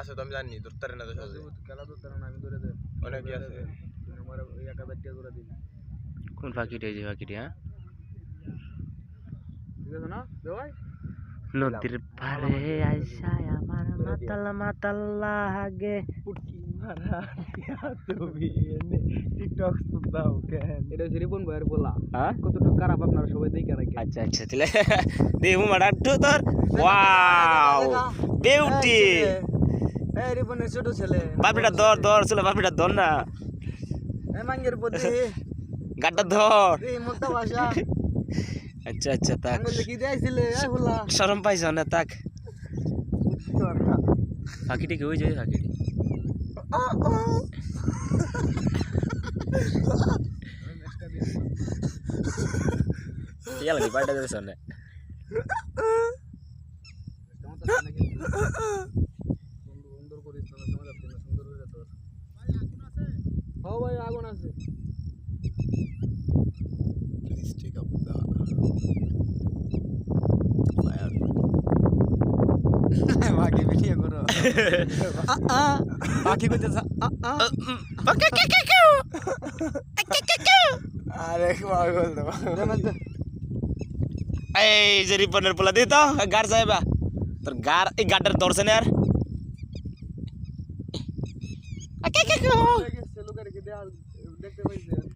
আছে তো আমি জানি ধরতে না তো সহজে খেলা ধরতে না আমি ধরে দে অনেকই আছে আমার 1000 টাকা ধরে দিবি কোন ফাঁকিটা এই যে ফাঁকিটা হ্যাঁ ঠিক আছে না দে ভাই নদীর পারে আইসায় আমার মাতাল মাতাল লাগে পুটকি মারা তুমি এনে টিকটক দাও কেন এটা রিপন ভাইয়ের বলা হ্যাঁ কতটুকু খারাপ আপনারা সবাই দেখে রাখেন আচ্ছা আচ্ছা তাহলে দেবো মাডাটু তোর ওয়াও বিউটি এই রিপনের ছোট ছেলে বাপিটা ধর ধর চলে বাপিটা ধর না এই মাঙ্গের প্রতি গাড্ডা ধর এই মোটা ভাষা আচ্ছা আচ্ছা তাক আঙ্গুল কি দেইছিলে এই বলা শরম পাইছ না তাক ফাঁকিটা কি ওই যে ফাঁকিটি ইয়ালা দি পাল্টা দেছ না সুন্দর করিস না তোমার আপনি সুন্দর হয়ে যেত ও ভাই আগুন আছে Please take up the fire. বাকি ভিডিও করো বাকি কইতেছ আরে পাগল তো এই যে রিপনের পোলা দি তো গার যাইবা তোর গার এই গাটার ধরছে না আর সেলুকারে কি দেখতে পাইছে